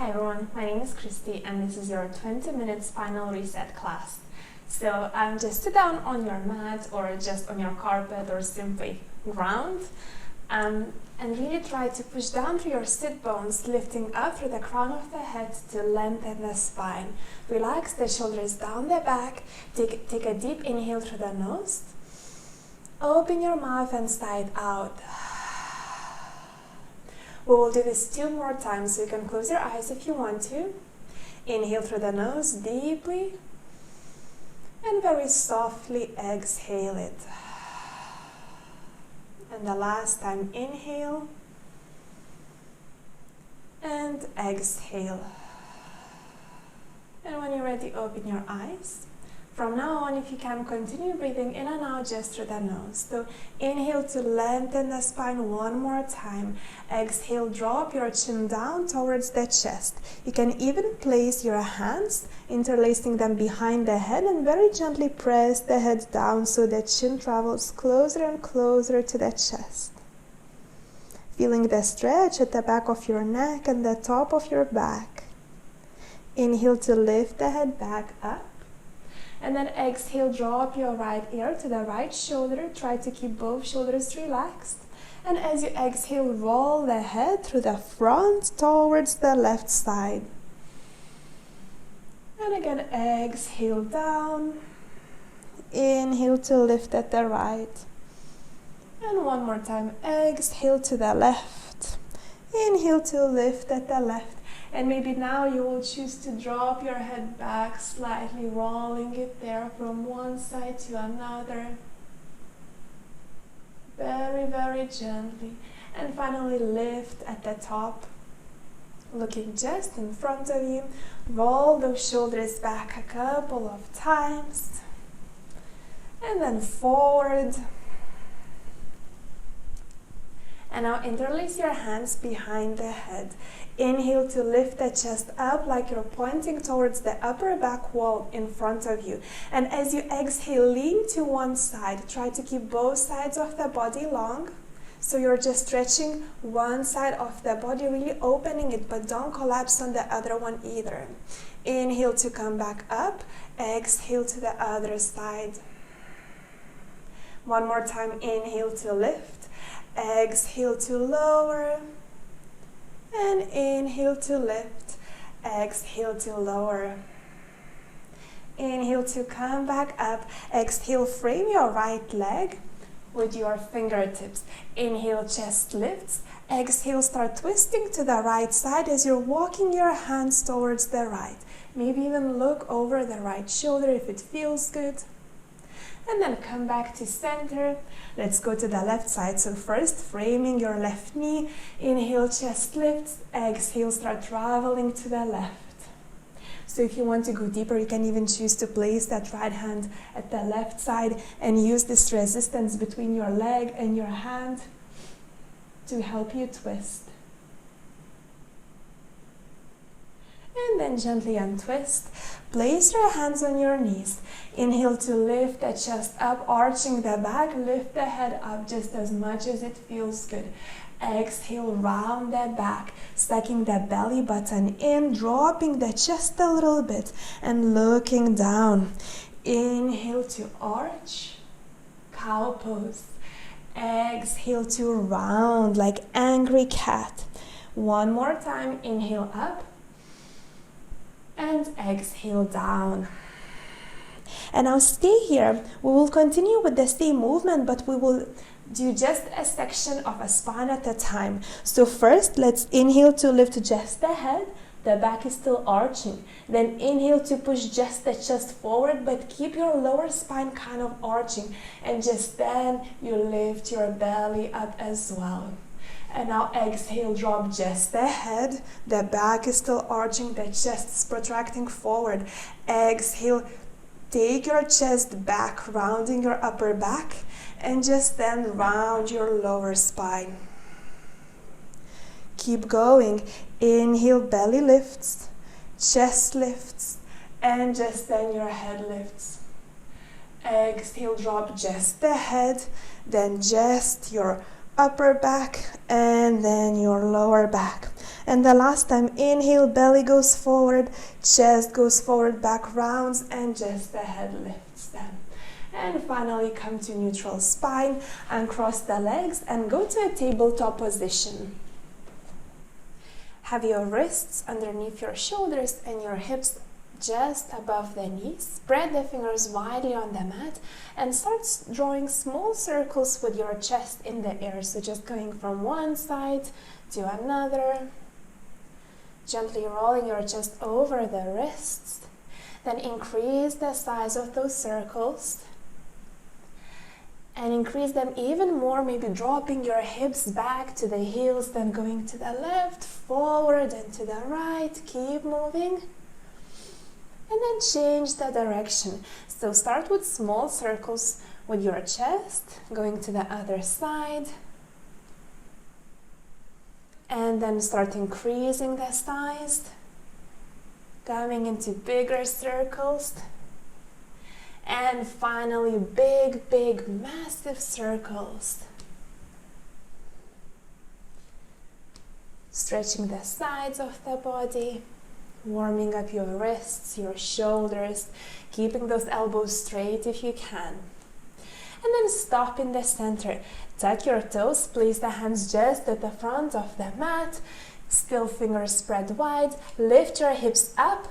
Hi everyone, my name is Kriste and this is your 20-minute spinal reset class. So just sit down on your mat or just on your carpet or simply ground and really try to push down through your sit bones, lifting up through the crown of the head to lengthen the spine. Relax the shoulders down the back, take a deep inhale through the nose. Open your mouth and side out. We will do this 2 more times, so you can close your eyes if you want to. Inhale through the nose deeply and very softly exhale it. And the last time, inhale and exhale. And when you're ready, open your eyes. From now on, if you can, continue breathing in and out just through the nose. So inhale to lengthen the spine one more time. Exhale, drop your chin down towards the chest. You can even place your hands, interlacing them behind the head, and very gently press the head down so the chin travels closer and closer to the chest. Feeling the stretch at the back of your neck and the top of your back. Inhale to lift the head back up. And then exhale, drop your right ear to the right shoulder. Try to keep both shoulders relaxed. And as you exhale, roll the head through the front towards the left side. And again, exhale down. Inhale to lift at the right. And one more time, exhale to the left. Inhale to lift at the left. And maybe now you will choose to drop your head back slightly, rolling it there from one side to another. Very, very gently. And finally lift at the top, looking just in front of you. Roll those shoulders back a couple of times. And then forward. And now interlace your hands behind the head. Inhale to lift the chest up like you're pointing towards the upper back wall in front of you. And as you exhale, lean to one side. Try to keep both sides of the body long. So you're just stretching one side of the body, really opening it, but don't collapse on the other one either. Inhale to come back up. Exhale to the other side. One more time, inhale to lift. Exhale to lower. And inhale to lift. Exhale to lower. Inhale to come back up. Exhale, frame your right leg with your fingertips. Inhale, chest lifts. Exhale, start twisting to the right side as you're walking your hands towards the right. Maybe even look over the right shoulder if it feels good. And then come back to center. Let's go to the left side. So first, framing your left knee. Inhale, chest lifts. Exhale, start traveling to the left. So if you want to go deeper, you can even choose to place that right hand at the left side and use this resistance between your leg and your hand to help you twist. And then gently untwist. Place your hands on your knees. Inhale to lift the chest up, arching the back. Lift the head up just as much as it feels good. Exhale, round the back, sucking the belly button in, dropping the chest a little bit and looking down. Inhale to arch, cow pose. Exhale to round like angry cat. One more time, inhale up. And exhale down. And now stay here. We will continue with the same movement, but we will do just a section of a spine at a time. So first, let's inhale to lift just the head. The back is still arching. Then inhale to push just the chest forward, but keep your lower spine kind of arching. And just then you lift your belly up as well. And now exhale, drop just the head. The back is still arching, the chest is protracting forward. Exhale, take your chest back, rounding your upper back, and just then round your lower spine. Keep going. Inhale, belly lifts, chest lifts, and just then your head lifts. Exhale, drop just the head, then just your upper back, and then your lower back. And the last time, inhale, belly goes forward, chest goes forward, back rounds, and just the head lifts them. And finally come to neutral spine, uncross the legs and go to a tabletop position. Have your wrists underneath your shoulders and your hips just above the knees. Spread the fingers widely on the mat and start drawing small circles with your chest in the air. So just going from one side to another. Gently rolling your chest over the wrists. Then increase the size of those circles. And increase them even more, maybe dropping your hips back to the heels, then going to the left, forward, and to the right. Keep moving. And then change the direction. So start with small circles with your chest, going to the other side. And then start increasing the size, coming into bigger circles. And finally, big, big, massive circles. Stretching the sides of the body, warming up your wrists, your shoulders, keeping those elbows straight if you can. And then stop in the center. Tuck your toes, place the hands just at the front of the mat. Still fingers spread wide. Lift your hips up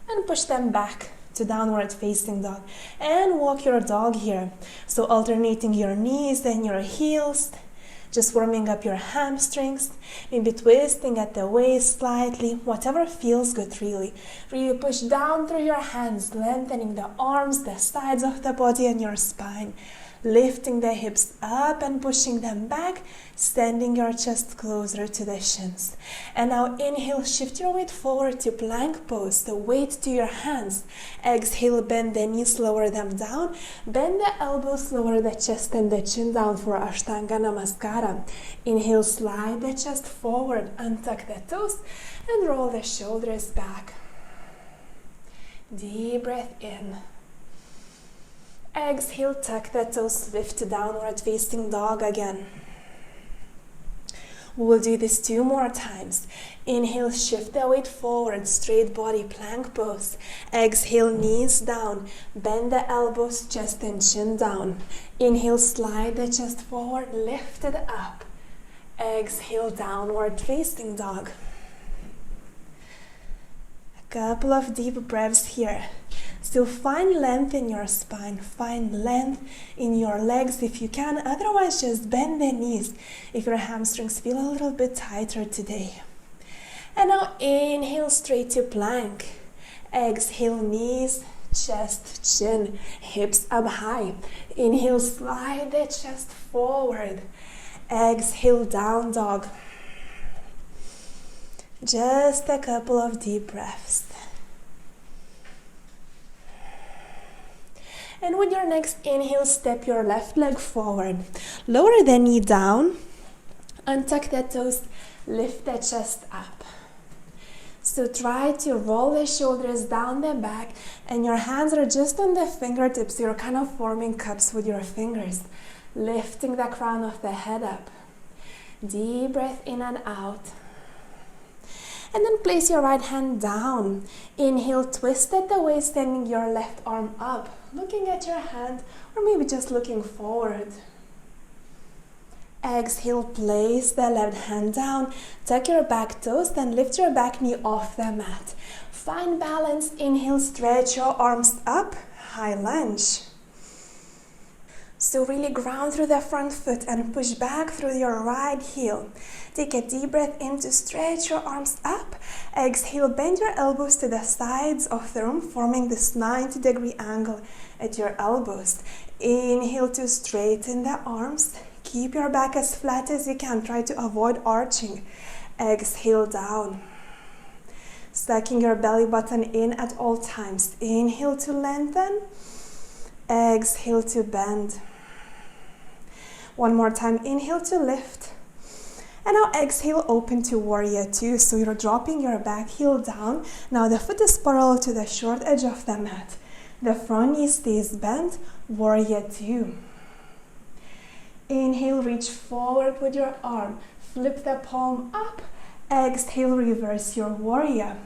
and push them back to downward facing dog. And walk your dog here. So alternating your knees and your heels. Just warming up your hamstrings, maybe twisting at the waist slightly, whatever feels good really. Really push down through your hands, lengthening the arms, the sides of the body and your spine. Lifting the hips up and pushing them back, sending your chest closer to the shins. And now inhale, shift your weight forward to plank pose, the weight to your hands. Exhale, bend the knees, lower them down. Bend the elbows, lower the chest and the chin down for Ashtanga Namaskara. Inhale, slide the chest forward, untuck the toes and roll the shoulders back. Deep breath in. Exhale, tuck the toes, lift to downward facing dog again. We will do this 2 more times. Inhale, shift the weight forward, straight body, plank pose. Exhale, knees down, bend the elbows, chest and chin down. Inhale, slide the chest forward, lift it up. Exhale, downward facing dog. A couple of deep breaths here. Still find length in your spine, find length in your legs if you can, otherwise just bend the knees if your hamstrings feel a little bit tighter today. And now inhale straight to plank. Exhale, knees, chest, chin, hips up high. Inhale, slide the chest forward. Exhale, down dog. Just a couple of deep breaths. And with your next inhale, step your left leg forward. Lower the knee down, untuck the toes, lift the chest up. So try to roll the shoulders down the back and your hands are just on the fingertips. You're kind of forming cups with your fingers, lifting the crown of the head up. Deep breath in and out. And then place your right hand down. Inhale, twist at the waist, standing your left arm up, looking at your hand, or maybe just looking forward. Exhale, place the left hand down, tuck your back toes, then lift your back knee off the mat. Find balance. Inhale, stretch your arms up, high lunge. So really ground through the front foot and push back through your right heel. Take a deep breath in to stretch your arms up. Exhale, bend your elbows to the sides of the room, forming this 90-degree angle at your elbows. Inhale to straighten the arms. Keep your back as flat as you can. Try to avoid arching. Exhale, down. Sucking your belly button in at all times. Inhale to lengthen. Exhale to bend. One more time, inhale to lift. And now exhale, open to warrior two. So you're dropping your back heel down. Now the foot is parallel to the short edge of the mat. The front knee stays bent, warrior two. Inhale, reach forward with your arm. Flip the palm up. Exhale, reverse your warrior.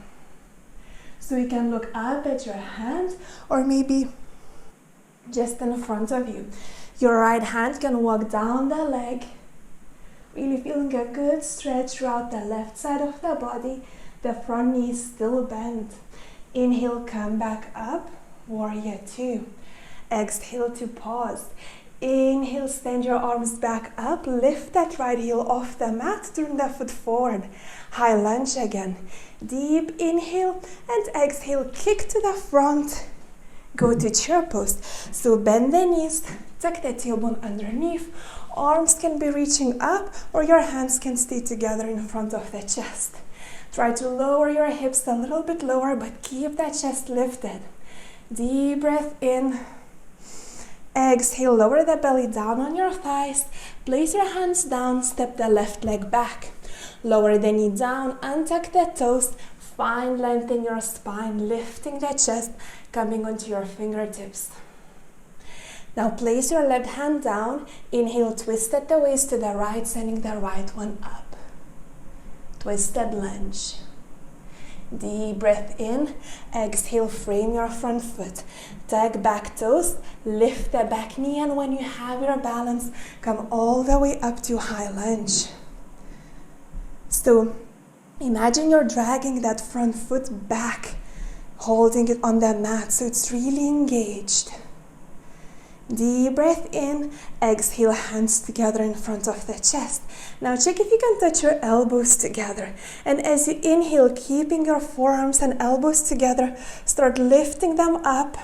So you can look up at your hand or maybe just in front of you. Your right hand can walk down the leg. Really feeling a good stretch throughout the left side of the body. The front knee is still bent. Inhale, come back up. Warrior two. Exhale to pause. Inhale, stand your arms back up. Lift that right heel off the mat. Turn the foot forward. High lunge again. Deep inhale and exhale. Kick to the front. Go to chair pose. So bend the knees. Tuck the tailbone underneath. Arms can be reaching up or your hands can stay together in front of the chest. Try to lower your hips a little bit lower, but keep that chest lifted. Deep breath in. Exhale, lower the belly down on your thighs. Place your hands down, step the left leg back. Lower the knee down, untuck the toes. Find length in your spine, lifting the chest, coming onto your fingertips. Now place your left hand down. Inhale, twist at the waist to the right, sending the right one up. Twisted lunge. Deep breath in. Exhale, frame your front foot. Tuck back toes, lift the back knee, and when you have your balance, come all the way up to high lunge. So imagine you're dragging that front foot back, holding it on the mat so it's really engaged. Deep breath in. Exhale, hands together in front of the chest. Now check if you can touch your elbows together. And as you inhale, keeping your forearms and elbows together, start lifting them up.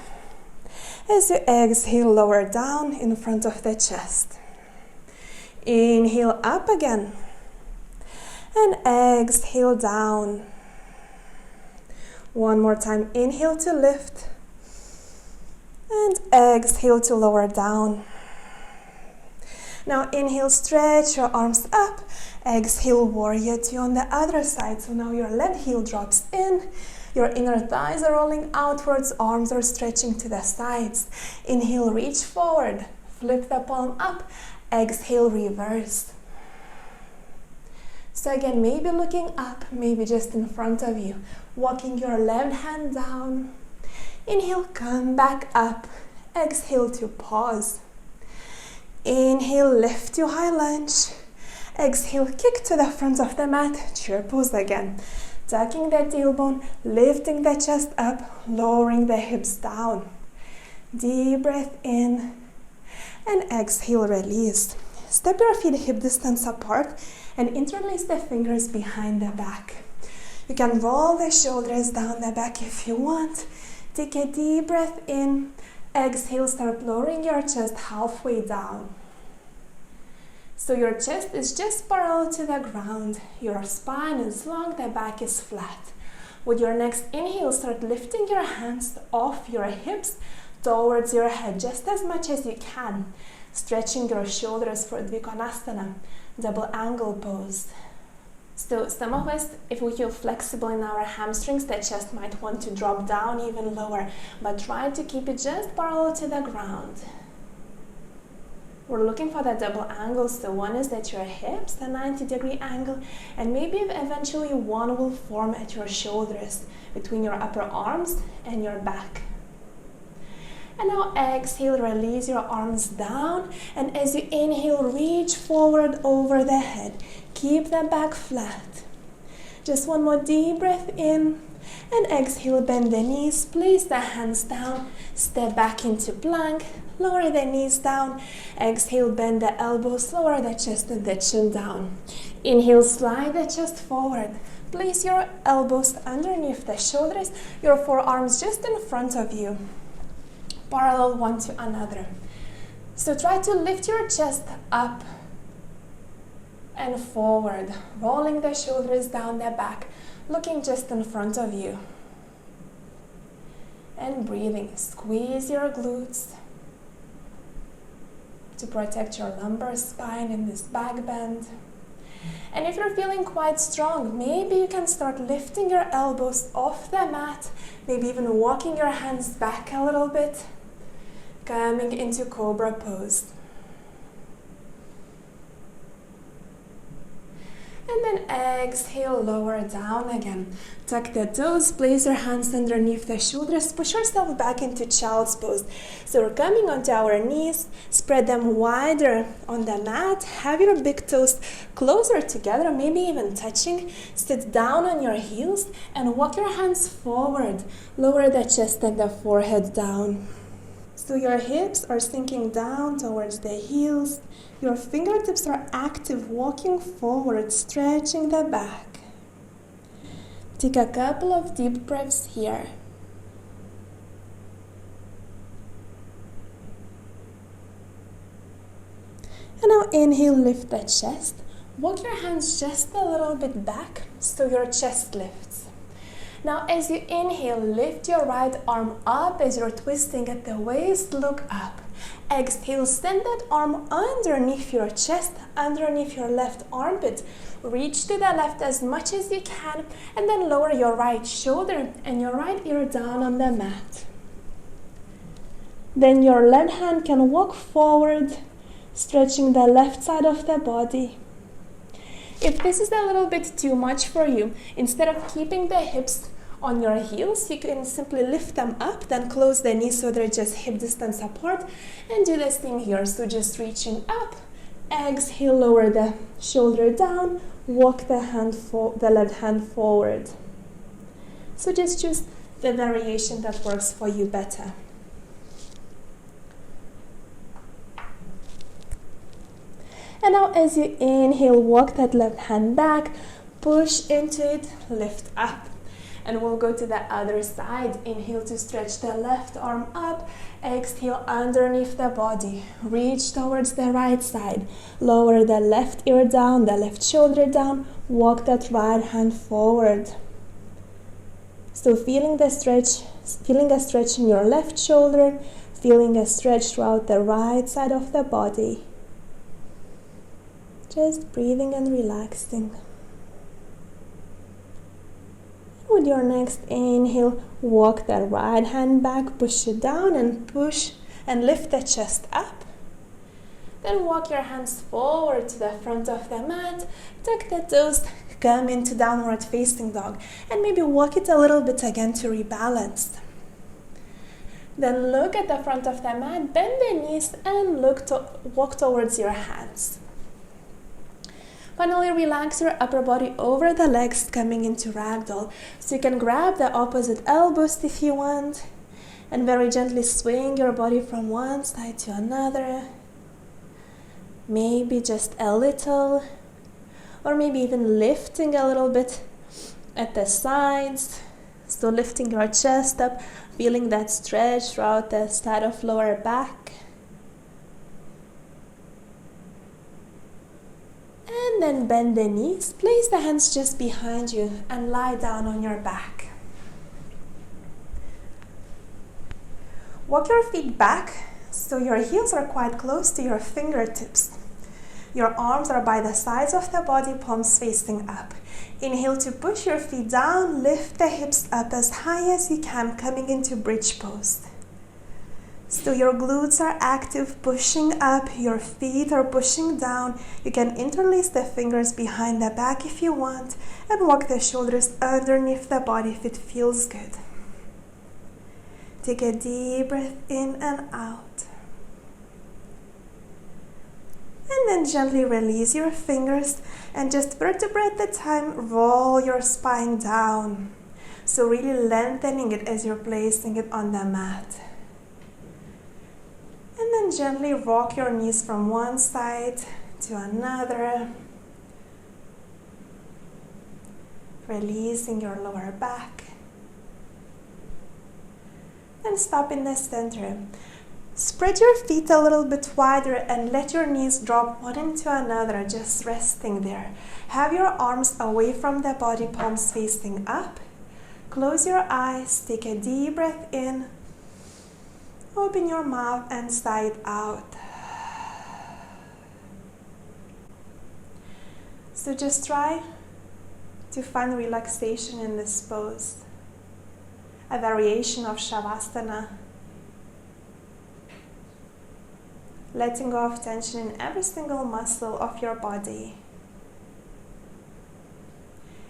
As you exhale, lower down in front of the chest. Inhale, up again. And exhale, down. One more time. Inhale to lift. And exhale to lower down. Now inhale, stretch your arms up. Exhale, warrior two on the other side. So now your left heel drops in. Your inner thighs are rolling outwards. Arms are stretching to the sides. Inhale, reach forward. Flip the palm up. Exhale, reverse. So again, maybe looking up, maybe just in front of you. Walking your left hand down. Inhale, come back up. Exhale to pause. Inhale, lift to high lunge. Exhale, kick to the front of the mat. Chair pose again. Tucking the tailbone, lifting the chest up, lowering the hips down. Deep breath in. And exhale, release. Step your feet hip distance apart and interlace the fingers behind the back. You can roll the shoulders down the back if you want. Take a deep breath in. Exhale, start lowering your chest halfway down. So your chest is just parallel to the ground. Your spine is long, the back is flat. With your next inhale, start lifting your hands off your hips towards your head just as much as you can. Stretching your shoulders for Dvikonasana, double angle pose. So some of us, if we feel flexible in our hamstrings, the chest might want to drop down even lower, but try to keep it just parallel to the ground. We're looking for that double angle, so one is at your hips, a 90-degree angle, and maybe eventually one will form at your shoulders, between your upper arms and your back. And now exhale, release your arms down, and as you inhale, reach forward over the head. Keep the back flat. Just one more deep breath in, and exhale, bend the knees, place the hands down, step back into plank, lower the knees down, exhale, bend the elbows, lower the chest and the chin down. Inhale, slide the chest forward. Place your elbows underneath the shoulders, your forearms just in front of you, parallel one to another. So try to lift your chest up and forward, rolling the shoulders down the back, looking just in front of you. And breathing, squeeze your glutes to protect your lumbar spine in this back bend. And if you're feeling quite strong, maybe you can start lifting your elbows off the mat, maybe even walking your hands back a little bit, coming into cobra pose. then exhale, lower down again. Tuck the toes, place your hands underneath the shoulders, push yourself back into child's pose. So we're coming onto our knees, spread them wider on the mat, have your big toes closer together, maybe even touching. Sit down on your heels and walk your hands forward. Lower the chest and the forehead down. So your hips are sinking down towards the heels. Your fingertips are active, walking forward, stretching the back. Take a couple of deep breaths here. And now inhale, lift the chest. Walk your hands just a little bit back so your chest lifts. Now as you inhale, lift your right arm up as you're twisting at the waist, look up. Exhale, send that arm underneath your chest, underneath your left armpit. Reach to the left as much as you can and then lower your right shoulder and your right ear down on the mat. Then your left hand can walk forward, stretching the left side of the body. If this is a little bit too much for you, instead of keeping the hips on your heels, you can simply lift them up, then close the knees so they're just hip distance apart, and do the same here. So just reaching up, exhale, lower the shoulder down, walk the left hand forward. So just choose the variation that works for you better. And now as you inhale, walk that left hand back, push into it, lift up. And we'll go to the other side. Inhale to stretch the left arm up. Exhale underneath the body. Reach towards the right side. Lower the left ear down, the left shoulder down. Walk that right hand forward. So feeling a stretch in your left shoulder, feeling a stretch throughout the right side of the body. Just breathing and relaxing. With your next inhale, walk the right hand back, push it down and push and lift the chest up. Then walk your hands forward to the front of the mat, tuck the toes, come into downward facing dog, and maybe walk it a little bit again to rebalance. Then look at the front of the mat, bend the knees and walk towards your hands. Finally, relax your upper body over the legs, coming into ragdoll. So you can grab the opposite elbows if you want, and very gently swing your body from one side to another. Maybe just a little, or maybe even lifting a little bit at the sides. So lifting your chest up, feeling that stretch throughout the side of lower back. And then bend the knees, place the hands just behind you and lie down on your back. Walk your feet back so your heels are quite close to your fingertips. Your arms are by the sides of the body, palms facing up. Inhale to push your feet down, lift the hips up as high as you can, coming into bridge pose. So your glutes are active, pushing up, your feet are pushing down. You can interlace the fingers behind the back if you want, and walk the shoulders underneath the body if it feels good. Take a deep breath in and out. And then gently release your fingers, and just vertebra at a time, roll your spine down. So really lengthening it as you're placing it on the mat. And then gently rock your knees from one side to another, releasing your lower back. And stop in the center. Spread your feet a little bit wider and let your knees drop one into another, just resting there. Have your arms away from the body, palms facing up. Close your eyes, take a deep breath in. Open your mouth and sigh it out. So just try to find relaxation in this pose. A variation of Shavasana. Letting go of tension in every single muscle of your body.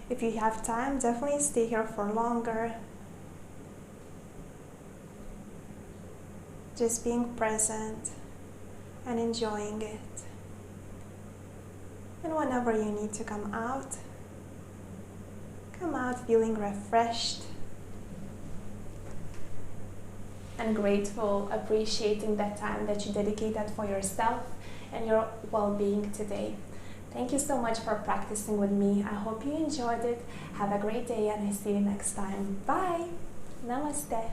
If you have time, definitely stay here for longer. Just being present and enjoying it. And whenever you need to come out feeling refreshed and grateful, appreciating that time that you dedicated for yourself and your well-being today. Thank you so much for practicing with me. I hope you enjoyed it. Have a great day and I see you next time. Bye. Namaste.